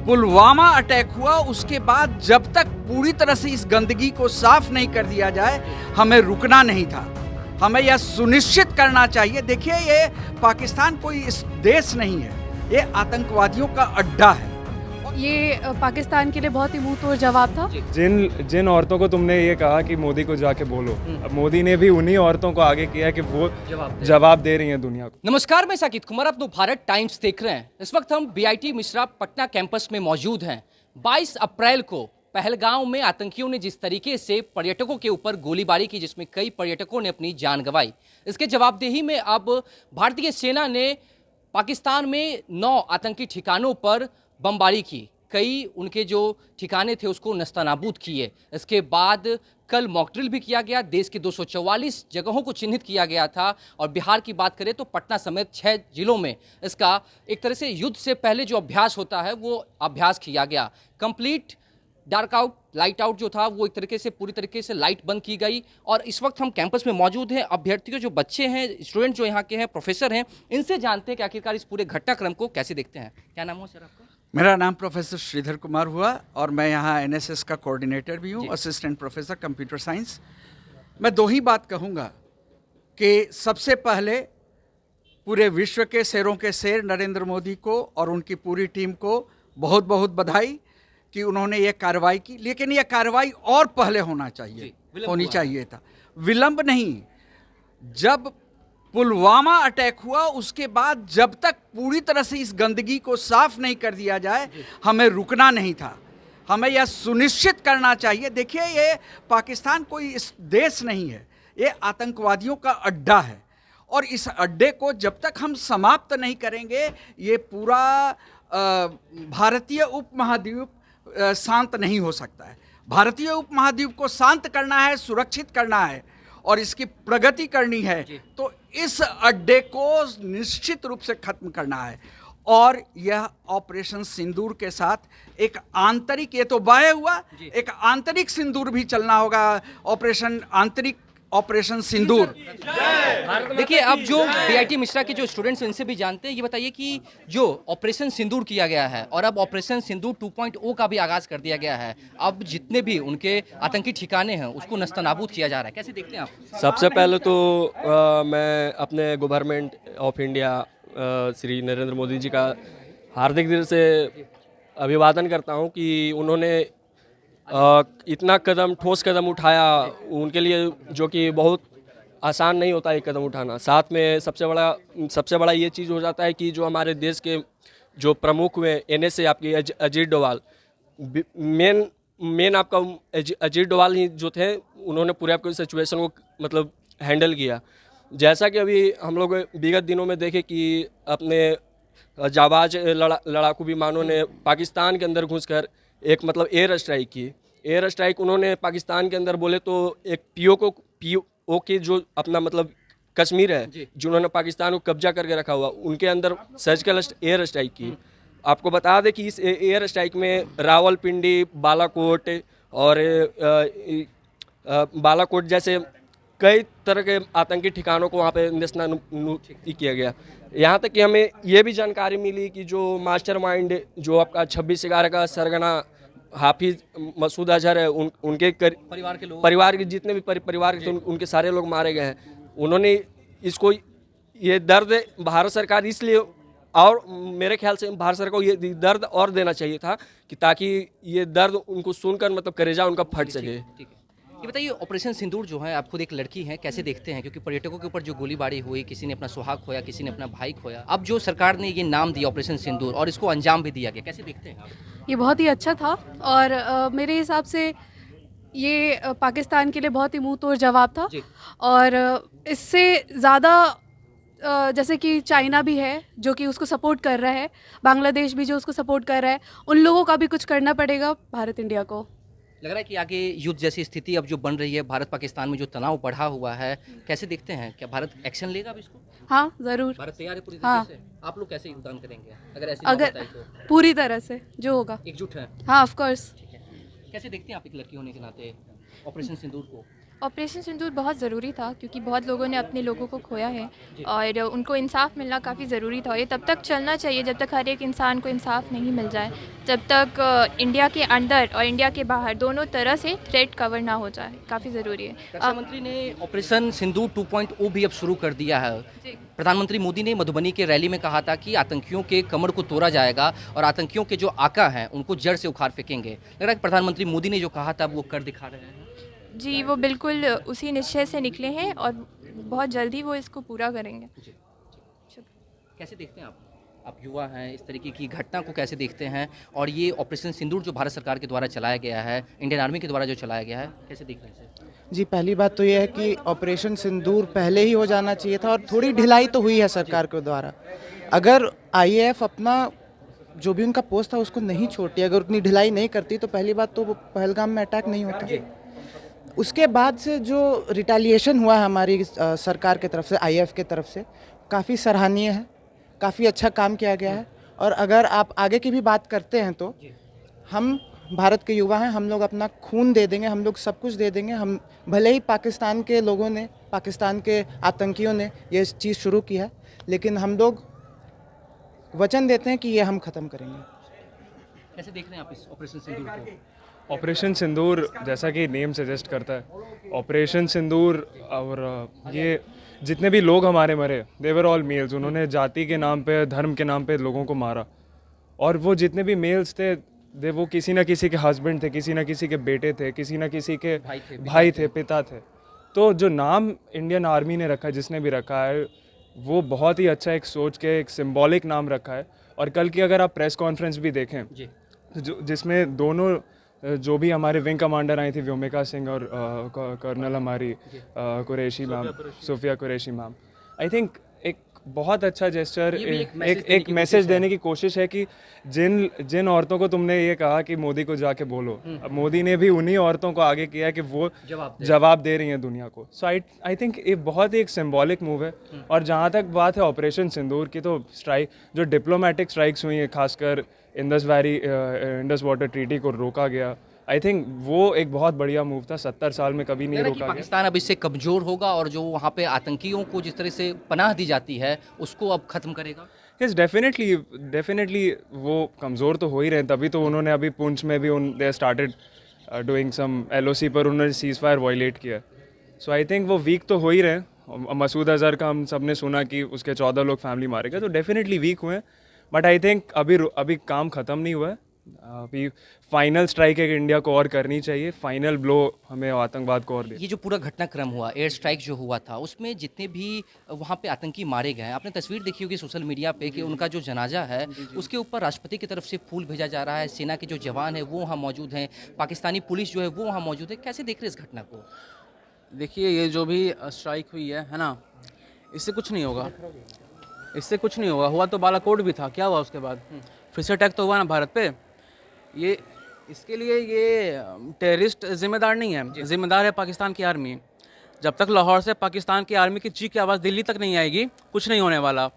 Pulwama attack हुआ उसके बाद जब तक पूरी तरह से इस गंदगी को साफ नहीं कर दिया जाए हमें रुकना नहीं था। हमें यह सुनिश्चित करना चाहिए। देखिए, ये पाकिस्तान कोई इस देश नहीं है, ये आतंकवादियों का अड्डा है। ये पाकिस्तान के लिए बहुत ही मुंह तोड़ जवाब था। जिन औरतों को तुमने ये कहा कि मोदी को जाके बोलो, अब मोदी ने भी उन्हीं औरतों को आगे किया कि वो जवाब दे रही हैं दुनिया को। नमस्कार, मैं साकिब कुमार, आप लोग भारत टाइम्स देख रहे हैं। इस वक्त हम बीआईटी मिश्रा पटना कैंपस में मौजूद हैं। 22 अप्रैल को पहलगांव में आतंकियों ने जिस तरीके से पर्यटकों के ऊपर गोलीबारी की, जिसमें कई पर्यटकों ने अपनी जान गंवाई, इसके जवाबदेही में अब भारतीय सेना ने पाकिस्तान में 9 आतंकी ठिकानों पर बमबारी की। कई उनके जो ठिकाने थे उसको नस्तानाबूद किए। इसके बाद कल मॉक ड्रिल भी किया गया। देश के 244 जगहों को चिन्हित किया गया था। और बिहार की बात करें तो पटना समेत 6 जिलों में इसका एक तरह से युद्ध से पहले जो अभ्यास होता है वो अभ्यास किया गया। Complete dark out, light out जो था वो एक तरीके से पूरी तरीके से लाइट बंद की गई। और इस वक्त हम कैंपस में मौजूद हैं। अभ्यर्थियों जो बच्चे हैं, स्टूडेंट जो यहाँ के हैं, प्रोफेसर हैं, इनसे जानते हैं कि आखिरकार इस पूरे घटनाक्रम को कैसे देखते हैं। क्या नाम हो सर आपका? मेरा नाम प्रोफेसर श्रीधर कुमार हुआ और मैं यहाँ एनएसएस का कोऑर्डिनेटर भी हूँ, असिस्टेंट प्रोफेसर कंप्यूटर साइंस। मैं 2 ही बात कहूँगा कि सबसे पहले पूरे विश्व के शेरों के शेर नरेंद्र मोदी को और उनकी पूरी टीम को बहुत बहुत बधाई कि उन्होंने ये कार्रवाई की। लेकिन ये कार्रवाई और पहले होनी चाहिए था, विलंब नहीं। जब पुलवामा अटैक हुआ उसके बाद जब तक पूरी तरह से इस गंदगी को साफ नहीं कर दिया जाए हमें रुकना नहीं था। हमें यह सुनिश्चित करना चाहिए। देखिए, ये पाकिस्तान कोई इस देश नहीं है, ये आतंकवादियों का अड्डा है। और इस अड्डे को जब तक हम समाप्त नहीं करेंगे ये पूरा भारतीय उपमहाद्वीप शांत नहीं हो सकता है। भारतीय उपमहाद्वीप को शांत करना है, सुरक्षित करना है और इसकी प्रगति करनी है तो इस अड्डे को निश्चित रूप से खत्म करना है। और यह ऑपरेशन सिंदूर के साथ एक आंतरिक, ये तो बाह्य हुआ, एक आंतरिक सिंदूर भी चलना होगा। ऑपरेशन सिंदूर। देखिए, अब जो बीआईटी मिश्रा के जो स्टूडेंट्स हैं इनसे भी जानते हैं। ये बताइए कि जो ऑपरेशन सिंदूर किया गया है और अब ऑपरेशन सिंदूर 2.0 का भी आगाज कर दिया गया है, अब जितने भी उनके आतंकी ठिकाने हैं उसको नस्तनाबूद किया जा रहा है, कैसे देखते हैं आप? सबसे पहले तो मैं अपने government of India Shri Narendra Modi ji का हार्दिक दिल से अभिवादन करता हूं कि उन्होंने इतना ठोस कदम उठाया। उनके लिए जो कि बहुत आसान नहीं होता एक कदम उठाना। साथ में सबसे बड़ा ये चीज़ हो जाता है कि जो हमारे देश के जो प्रमुख हुए एनएसए आपके अजीत डोभाल, मेन आपका अजीत डोभाल ही जो थे, उन्होंने पूरे आपके सिचुएशन को मतलब हैंडल किया। जैसा कि अभी हम लोग विगत दिनों में देखे कि अपने जाबाज लड़ाकू विमानों ने पाकिस्तान के अंदर घुसकर एक मतलब एयर स्ट्राइक उन्होंने पाकिस्तान के अंदर बोले तो एक पीओ के जो अपना मतलब कश्मीर है जिन्होंने पाकिस्तान को कब्जा करके रखा हुआ, उनके अंदर सर्जिकल एयर स्ट्राइक की। आपको बता दें कि इस एयर स्ट्राइक में रावलपिंडी, बालाकोट और बालाकोट जैसे कई तरह के आतंकी ठिकानों को वहाँ पे निशाना किया गया। यहाँ तक कि हमें ये भी जानकारी मिली कि जो मास्टरमाइंड जो आपका 26/11 का सरगना हाफिज मसूद अजहर है, उनके परिवार के जितने भी परिवार के उनके सारे लोग मारे गए हैं। उन्होंने इसको ये दर्द भारत सरकार इसलिए, और मेरे ख्याल से भारत सरकार को ये दर्द और देना चाहिए था कि ताकि ये दर्द उनको सुनकर मतलब कलेजा उनका फट सके। ये बताइए, ऑपरेशन सिंदूर जो है, आप खुद एक लड़की हैं, कैसे देखते हैं? क्योंकि पर्यटकों के ऊपर जो गोलीबारी हुई, किसी ने अपना सुहाग खोया, किसी ने अपना भाई खोया, अब जो सरकार ने ये नाम दिया ऑपरेशन सिंदूर और इसको अंजाम भी दिया गया, कैसे देखते हैं आप? ये बहुत ही अच्छा था और मेरे हिसाब से ये पाकिस्तान के लिए बहुत ही मुंह तोड़ जवाब था। और इससे ज़्यादा जैसे कि चाइना भी है जो कि उसको सपोर्ट कर रहा है, बांग्लादेश भी जो उसको सपोर्ट कर रहा है, उन लोगों का भी कुछ करना पड़ेगा भारत इंडिया को। लग रहा है कि आगे युद्ध जैसी स्थिति अब जो बन रही है, भारत पाकिस्तान में जो तनाव बढ़ा हुआ है, कैसे देखते हैं? क्या भारत एक्शन लेगा अब इसको? हाँ, ज़रूर। भारत तैयार है पूरी तरीके से? आप लोग कैसे योगदान करेंगे अगर पूरी तरह से जो होगा? एकजुट है? हाँ, ऑफ कोर्स। कैसे देखते हैं आप एक लड़की होने के नाते ऑपरेशन सिंदूर को? ऑपरेशन सिंदूर बहुत ज़रूरी था क्योंकि बहुत लोगों ने अपने लोगों को खोया है और उनको इंसाफ मिलना काफ़ी ज़रूरी था। और ये तब तक चलना चाहिए जब तक हर एक इंसान को इंसाफ नहीं मिल जाए, जब तक इंडिया के अंदर और इंडिया के बाहर दोनों तरह से थ्रेट कवर ना हो जाए, काफ़ी ज़रूरी है। रक्षा मंत्री ने ऑपरेशन सिंदूर 2.0 भी अब शुरू कर दिया है। प्रधानमंत्री मोदी ने मधुबनी के रैली में कहा था कि आतंकियों के कमर को तोड़ा जाएगा और आतंकियों के जो आका हैं उनको जड़ से उखाड़ फेंकेंगे। लग रहा है कि प्रधानमंत्री मोदी ने जो कहा था वो कर दिखा रहे हैं। जी, वो बिल्कुल उसी निश्चय से निकले हैं और बहुत जल्दी वो इसको पूरा करेंगे। कैसे देखते हैं आप युवा हैं, इस तरीके की घटना को कैसे देखते हैं? और ये ऑपरेशन सिंदूर जो भारत सरकार के द्वारा चलाया गया है, इंडियन आर्मी के द्वारा जो चलाया गया है, कैसे देख रहे हैं इसे? जी, पहली बात तो ये है कि ऑपरेशन सिंदूर पहले ही हो जाना चाहिए था और थोड़ी ढिलाई तो हुई है सरकार के द्वारा। अगर आईएएफ अपना जो भी उनका पोस्ट था उसको नहीं छोड़ती, अगर उतनी ढिलाई नहीं करती तो पहली बात तो वो पहलगाम में अटैक नहीं होता। उसके बाद से जो रिटेलिएशन हुआ है हमारी सरकार की तरफ से, आईएएफ की तरफ से, काफ़ी सराहनीय है, काफ़ी अच्छा काम किया गया है। और अगर आप आगे की भी बात करते हैं तो हम भारत के युवा हैं, हम लोग अपना खून दे देंगे, हम लोग सब कुछ दे देंगे। हम भले ही पाकिस्तान के लोगों ने, पाकिस्तान के आतंकियों ने ये चीज़ शुरू की है, लेकिन हम लोग वचन देते हैं कि ये हम ख़त्म करेंगे। कैसे देख रहे हैं आप इस ऑपरेशन सिंदूर को? ऑपरेशन सिंदूर जैसा कि नेम सजेस्ट करता है, ऑपरेशन सिंदूर, और ये जितने भी लोग हमारे मरे, देवर ऑल मेल्स। उन्होंने जाति के नाम पे, धर्म के नाम पे लोगों को मारा। और वो जितने भी मेल्स थे, वो किसी ना किसी के हस्बैंड थे, किसी ना किसी के बेटे थे, किसी ना किसी के भाई थे, पिता थे। तो जो नाम इंडियन आर्मी ने रखा है, जिसने भी रखा है, वो बहुत ही अच्छा एक सोच के एक सिंबॉलिक नाम रखा है। और कल की अगर आप प्रेस कॉन्फ्रेंस भी देखें, जिसमें दोनों जो भी हमारे विंग कमांडर आई थी, व्योमिका सिंह और कर्नल हमारी Qureshi ma'am, Sofiya Qureshi ma'am, I think एक बहुत अच्छा जेस्चर, एक मैसेज देने की कोशिश है कि जिन औरतों को तुमने ये कहा कि मोदी को जाके बोलो, अब मोदी ने भी उन्हीं औरतों को आगे किया है कि वो जवाब दे रही हैं दुनिया को। सो आई थिंक ये बहुत ही एक सिंबॉलिक मूव है। और जहाँ तक बात है ऑपरेशन सिंदूर की, तो स्ट्राइक, जो डिप्लोमेटिक स्ट्राइक्स हुई हैं, खासकर इंडस वाटर ट्रीटी को रोका गया, आई थिंक वो एक बहुत बढ़िया मूव था। 70 साल में कभी नहीं रोका गया। पाकिस्तान अब इससे कमज़ोर होगा और जो वहाँ पे आतंकियों को जिस तरह से पनाह दी जाती है उसको अब ख़त्म करेगा। यस, डेफिनेटली वो कमज़ोर तो हो ही रहे हैं। तभी तो उन्होंने अभी पुंछ में भी they started doing some LOC पर उन्होंने सीज़ फायर वायलेट किया। सो आई थिंक वो वीक तो हो ही रहे हैं। मसूद अज़हर का हम सब ने सुना कि उसके 14 लोग फैमिली मारे गए, तो डेफिनेटली वीक हुए हैं। बट आई थिंक अभी काम ख़त्म नहीं हुआ है। अभी फाइनल स्ट्राइक एक इंडिया को और करनी चाहिए, फाइनल ब्लो हमें आतंकवाद को और दे। ये जो पूरा घटनाक्रम हुआ, एयर स्ट्राइक जो हुआ था, उसमें जितने भी वहाँ पे आतंकी मारे गए हैं, आपने तस्वीर देखी होगी सोशल मीडिया पे कि उनका जो जनाजा है उसके ऊपर राष्ट्रपति की तरफ से फूल भेजा जा रहा है। सेना के जो जवान हैं वो वहाँ मौजूद हैं, पाकिस्तानी पुलिस जो है वो वहाँ मौजूद है। कैसे देख रहे हैं इस घटना को? देखिए, ये जो भी स्ट्राइक हुई है ना, इससे कुछ नहीं होगा, इससे कुछ नहीं होगा। हुआ तो बालाकोट भी था, क्या हुआ उसके बाद? फिर से अटैक तो हुआ ना भारत पे। ये इसके लिए ये टेररिस्ट जिम्मेदार नहीं है, जिम्मेदार है पाकिस्तान की आर्मी। जब तक लाहौर से पाकिस्तान की आर्मी की चीख की आवाज़ दिल्ली तक नहीं आएगी, कुछ नहीं होने वाला।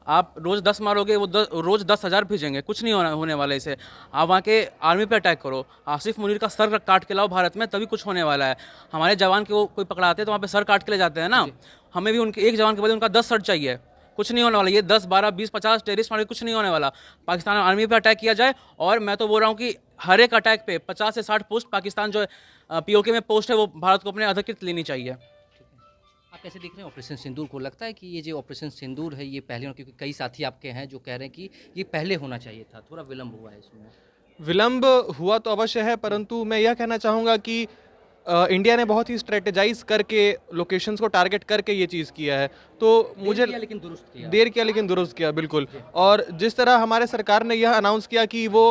आप रोज़ 10 मारोगे, वो रोज़ 10,000 भेजेंगे, कुछ नहीं होने वाला इसे। आप वहाँ के आर्मी पे अटैक करो, आसिफ मुनीर का सर काट के लाओ भारत में, तभी कुछ होने वाला है। हमारे जवान के वो कोई पकड़ाते हैं तो वहाँ पे सर काट के ले जाते हैं ना, हमें भी उनके एक जवान के बदले उनका 10 सर चाहिए। कुछ नहीं होने वाला। ये 10, 12, 20, 50 टेररिस्ट मारे, कुछ नहीं होने वाला। पाकिस्तान आर्मी पे अटैक किया जाए, और मैं तो बोल रहा हूँ कि हर एक अटैक पे 50 से 60 पोस्ट पाकिस्तान जो POK में पोस्ट है वो भारत को अपने अधिकृत लेनी चाहिए। आप कैसे देख रहे हैं ऑपरेशन सिंदूर को? लगता है कि ये जो ऑपरेशन सिंदूर है ये पहले, क्योंकि कई साथी आपके हैं जो कह रहे हैं कि ये पहले होना चाहिए था, थोड़ा विलम्ब हुआ है इसमें। विलम्ब हुआ तो अवश्य है, परंतु मैं यह कहना चाहूँगा कि इंडिया ने बहुत ही स्ट्रेटेजाइज करके, लोकेशंस को टारगेट करके ये चीज़ किया है। तो मुझे देर किया लेकिन दुरुस्त किया, बिल्कुल। और जिस तरह हमारे सरकार ने यह अनाउंस किया कि वो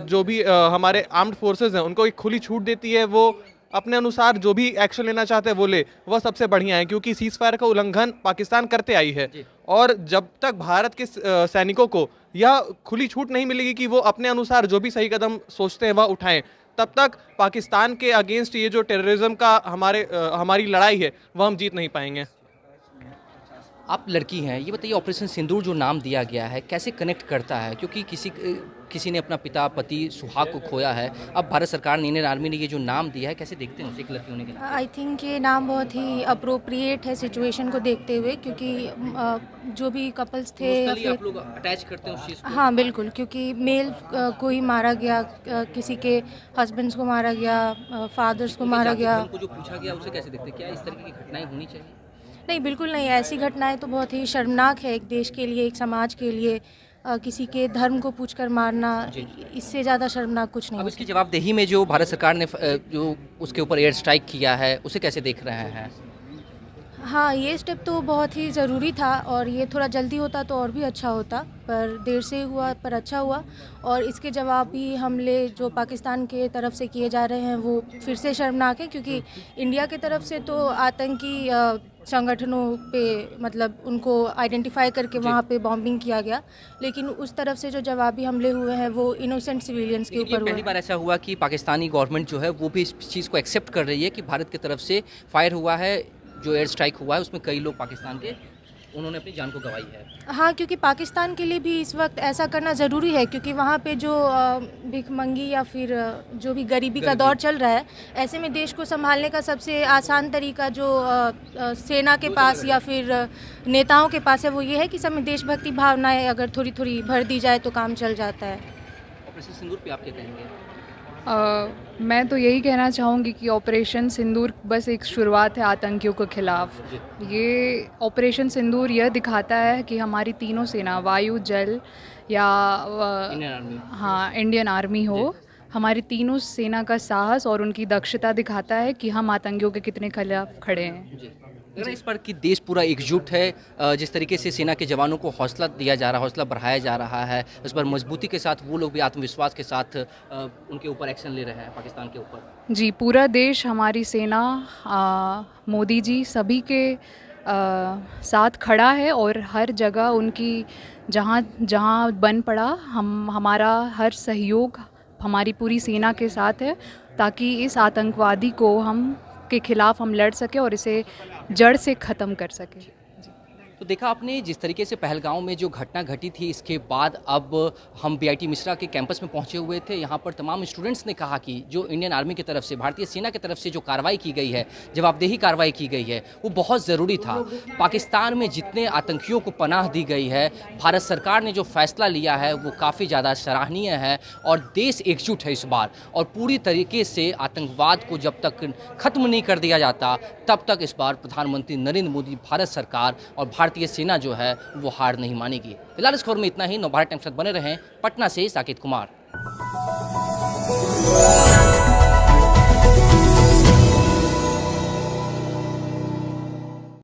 जो भी हमारे आर्म्ड फोर्सेस हैं उनको एक खुली छूट देती है, वो अपने अनुसार जो भी एक्शन लेना चाहते हैं वो ले, वह सबसे बढ़िया है। क्योंकि सीज़ फायर का उल्लंघन पाकिस्तान करते आई है, और जब तक भारत के सैनिकों को यह खुली छूट नहीं मिलेगी कि वो अपने अनुसार जो भी सही कदम सोचते हैं वह उठाएं, तब तक पाकिस्तान के अगेंस्ट ये जो टेररिज्म का हमारी लड़ाई है वह हम जीत नहीं पाएंगे। आप लड़की हैं, ये बताइए ऑपरेशन सिंदूर जो नाम दिया गया है कैसे कनेक्ट करता है, क्योंकि किसी ने अपना पिता पति सुहाग को खोया है, अब भारत सरकार ने इंडियन आर्मी ने ये जो नाम दिया है, कैसे देखते हैं उसे एक लड़की होने के नाते? आई थिंक ये नाम बहुत ही अप्रोप्रिएट है सिचुएशन को देखते हुए, क्योंकि जो भी कपल्स थे या Emotionally आप फिर लोग अटैच करते हैं उस चीज़ को? हाँ बिल्कुल, क्योंकि मेल को ही मारा गया, किसी के हस्बैंड्स को मारा गया, फादर्स को मारा जाति गया। धर्म को जो पूछा गया उसे कैसे देखते हैं, क्या इस तरह की घटनाएं होनी चाहिए? नहीं, बिल्कुल नहीं, ऐसी घटनाएं तो बहुत ही शर्मनाक है एक देश के लिए, एक समाज के लिए। किसी के धर्म को पूछकर मारना, इससे ज़्यादा शर्मनाक कुछ नहीं अब हो इसकी जवाबदेही में जो भारत सरकार ने जो उसके ऊपर एयर स्ट्राइक किया है उसे कैसे देख रहे हैं? हाँ, ये स्टेप तो बहुत ही ज़रूरी था और ये थोड़ा जल्दी होता तो और भी अच्छा होता, पर देर से हुआ पर अच्छा हुआ। और इसके जवाबी हमले जो पाकिस्तान के तरफ से किए जा रहे हैं वो फिर से शर्मनाक है, क्योंकि इंडिया की तरफ से तो आतंकी संगठनों पे मतलब उनको आइडेंटिफाई करके वहाँ पे बॉम्बिंग किया गया, लेकिन उस तरफ से जो जवाबी हमले हुए हैं वो इनोसेंट सिविलियंस के ये ऊपर हुए। पहली बार ऐसा हुआ कि पाकिस्तानी गवर्नमेंट जो है वो भी इस चीज़ को एक्सेप्ट कर रही है कि भारत की तरफ से फायर हुआ है, जो एयर स्ट्राइक हुआ है उसमें कई लोग पाकिस्तान के उन्होंने अपनी जान को गंवाई है। हाँ, क्योंकि पाकिस्तान के लिए भी इस वक्त ऐसा करना ज़रूरी है, क्योंकि वहाँ पे जो भिखमंगी या फिर जो भी गरीबी का दौर चल रहा है, ऐसे में देश को संभालने का सबसे आसान तरीका जो सेना के पास या फिर नेताओं के पास है वो ये है कि सब में देशभक्ति भावनाएं अगर थोड़ी थोड़ी भर दी जाए तो काम चल जाता है। ऑपरेशन सिंदूर पे आप क्या कहेंगे? मैं तो यही कहना चाहूँगी कि ऑपरेशन सिंदूर बस एक शुरुआत है आतंकियों के खिलाफ। ये ऑपरेशन सिंदूर यह दिखाता है कि हमारी तीनों सेना, वायु, जल या इंडियन आर्मी, हाँ इंडियन आर्मी हो, हमारी तीनों सेना का साहस और उनकी दक्षता दिखाता है कि हम आतंकियों के कितने खिलाफ खड़े हैं। जी, लग रहा है इस पर कि देश पूरा एकजुट है। जिस तरीके से सेना के जवानों को हौसला दिया जा रहा है, हौसला बढ़ाया जा रहा है, इस पर मजबूती के साथ वो लोग भी आत्मविश्वास के साथ उनके ऊपर एक्शन ले रहे हैं पाकिस्तान के ऊपर। जी, पूरा देश हमारी सेना, मोदी जी सभी के साथ खड़ा है और हर जगह उनकी जहाँ जहाँ बन पड़ा हमारा हर सहयोग हमारी पूरी सेना के साथ है, ताकि इस आतंकवादी को के खिलाफ हम लड़ सके और इसे जड़ से ख़त्म कर सके। तो देखा आपने जिस तरीके से पहलगांव में जो घटना घटी थी, इसके बाद अब हम बीआईटी मिश्रा के कैंपस में पहुंचे हुए थे। यहाँ पर तमाम स्टूडेंट्स ने कहा कि जो इंडियन आर्मी की तरफ से, भारतीय सेना की तरफ से जो कार्रवाई की गई है, जवाबदेही कार्रवाई की गई है, वो बहुत ज़रूरी था। पाकिस्तान में जितने आतंकियों को पनाह दी गई है, भारत सरकार ने जो फैसला लिया है वो काफ़ी ज़्यादा सराहनीय है और देश एकजुट है इस बार। और पूरी तरीके से आतंकवाद को जब तक ख़त्म नहीं कर दिया जाता तब तक इस बार प्रधानमंत्री नरेंद्र मोदी, भारत सरकार और भारतीय सेना जो है वो हार नहीं मानेगी। फिलहाल इस खबर में इतना ही। नवभारत टाइम्स के साथ बने रहें। पटना से साकेत कुमार।